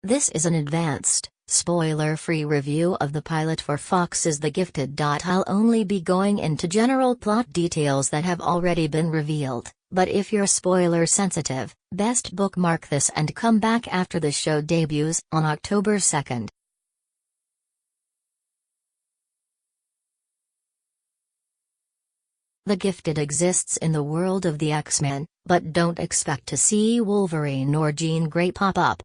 This is an advanced, spoiler-free review of the pilot for Fox's The Gifted.I'll only be going into general plot details that have already been revealed, but if you're spoiler-sensitive, best bookmark this and come back after the show debuts on October 2nd. The Gifted exists in the world of the X-Men, but don't expect to see Wolverine or Jean Grey pop up.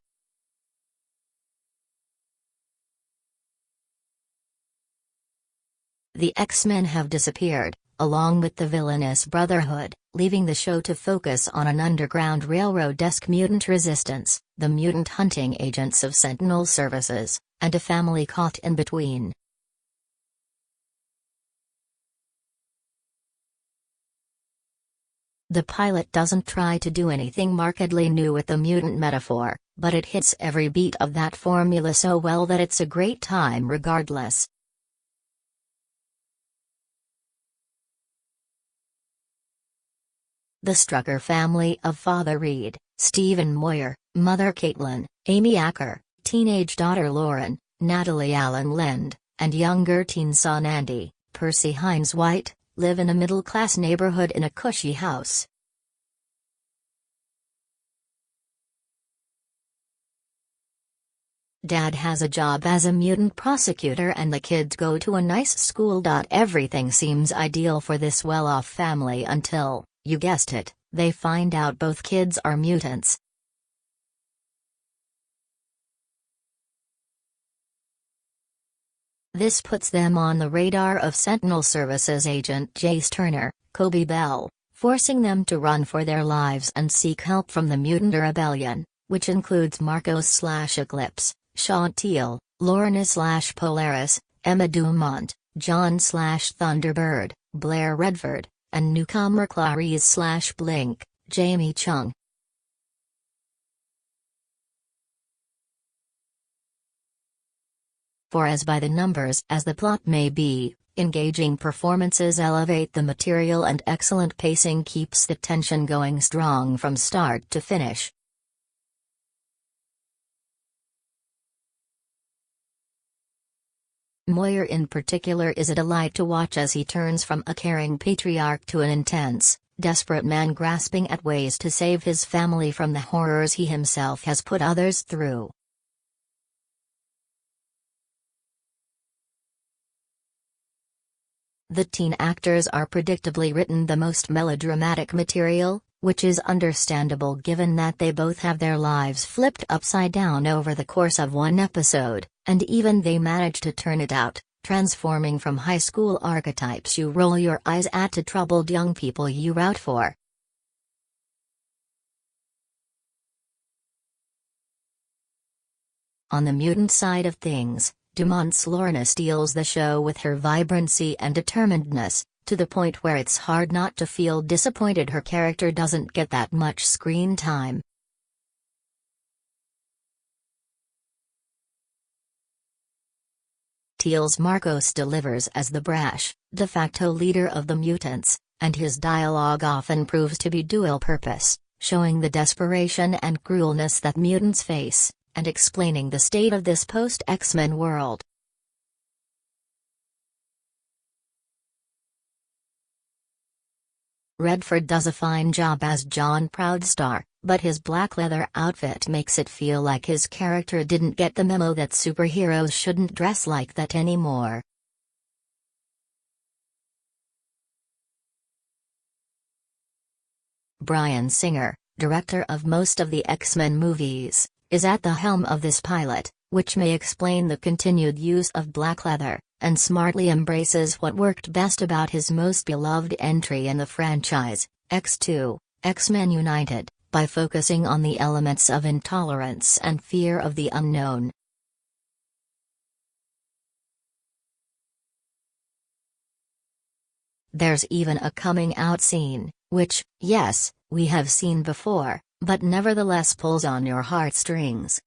The X-Men have disappeared, along with the villainous Brotherhood, leaving the show to focus on an underground railroad-esque mutant resistance, the mutant-hunting agents of Sentinel Services, and a family caught in between. The pilot doesn't try to do anything markedly new with the mutant metaphor, but it hits every beat of that formula so well that it's a great time regardless. The Strucker family of Father Reed, Stephen Moyer, Mother Caitlin, Amy Acker, teenage daughter Lauren, Natalie Alyn Lind, and younger teen son Andy, Percy Hynes White, live in a middle-class neighborhood in a cushy house. Dad has a job as a mutant prosecutor and the kids go to a nice school. Everything seems ideal for this well-off family until, you guessed it, they find out both kids are mutants. This puts them on the radar of Sentinel Services agent Jace Turner, Coby Bell, forcing them to run for their lives and seek help from the mutant rebellion, which includes Marcos/Eclipse, Chanteelle, Lorna/Polaris, Emma Dumont, John/Thunderbird, Blair Redford, and newcomer Clarice/Blink, Jamie Chung. For as by the numbers as the plot may be, engaging performances elevate the material and excellent pacing keeps the tension going strong from start to finish. Moyer in particular is a delight to watch as he turns from a caring patriarch to an intense, desperate man grasping at ways to save his family from the horrors he himself has put others through. The teen actors are predictably written the most melodramatic material, which is understandable given that they both have their lives flipped upside down over the course of one episode, and even they manage to turn it out, transforming from high school archetypes you roll your eyes at to troubled young people you root for. On the mutant side of things, Dumont's Lorna steals the show with her vibrancy and determinedness, to the point where it's hard not to feel disappointed her character doesn't get that much screen time. Teale's Marcos delivers as the brash, de facto leader of the mutants, and his dialogue often proves to be dual-purpose, showing the desperation and cruelness that mutants face, and explaining the state of this post-X-Men world. Redford does a fine job as John Proudstar, but his black leather outfit makes it feel like his character didn't get the memo that superheroes shouldn't dress like that anymore. Bryan Singer, director of most of the X-Men movies, is at the helm of this pilot, which may explain the continued use of black leather, and smartly embraces what worked best about his most beloved entry in the franchise, X2, X-Men United, by focusing on the elements of intolerance and fear of the unknown. There's even a coming-out scene, which, yes, we have seen before, but nevertheless pulls on your heartstrings.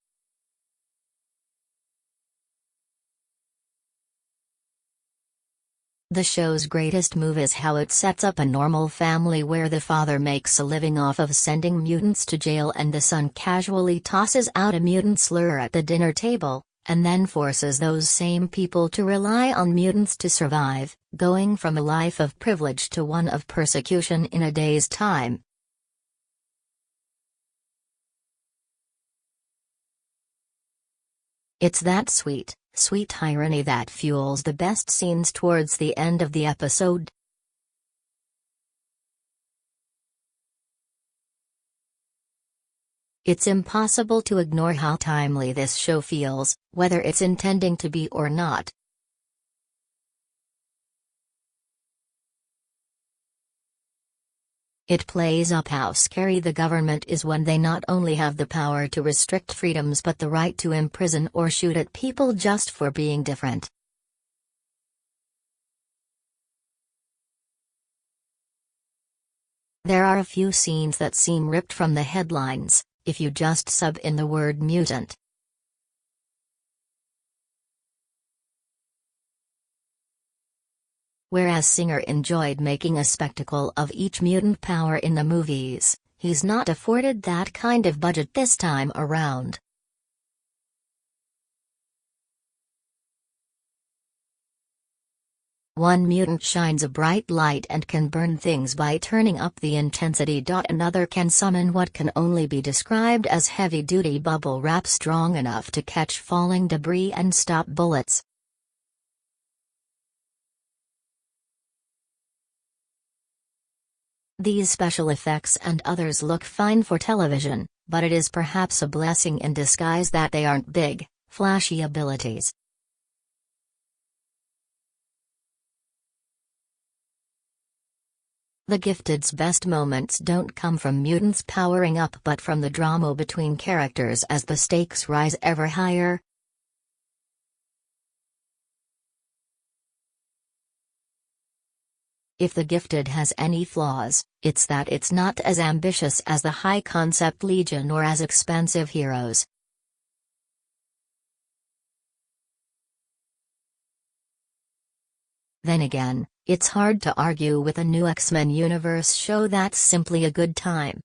The show's greatest move is how it sets up a normal family where the father makes a living off of sending mutants to jail and the son casually tosses out a mutant slur at the dinner table, and then forces those same people to rely on mutants to survive, going from a life of privilege to one of persecution in a day's time. It's that sweet, sweet irony that fuels the best scenes towards the end of the episode. It's impossible to ignore how timely this show feels, whether it's intending to be or not. It plays up how scary the government is when they not only have the power to restrict freedoms but the right to imprison or shoot at people just for being different. There are a few scenes that seem ripped from the headlines, if you just sub in the word mutant. Whereas Singer enjoyed making a spectacle of each mutant power in the movies, he's not afforded that kind of budget this time around. One mutant shines a bright light and can burn things by turning up the intensity. Another can summon what can only be described as heavy-duty bubble wrap strong enough to catch falling debris and stop bullets. These special effects and others look fine for television, but it is perhaps a blessing in disguise that they aren't big, flashy abilities. The Gifted's best moments don't come from mutants powering up but from the drama between characters as the stakes rise ever higher. If The Gifted has any flaws, it's that it's not as ambitious as the high-concept Legion or as expansive Heroes. Then again, it's hard to argue with a new X-Men universe show that's simply a good time.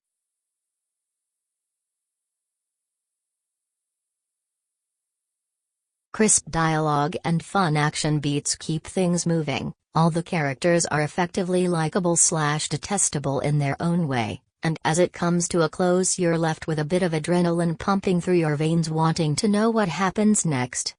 Crisp dialogue and fun action beats keep things moving. All the characters are effectively likable/detestable in their own way, and as it comes to a close you're left with a bit of adrenaline pumping through your veins wanting to know what happens next.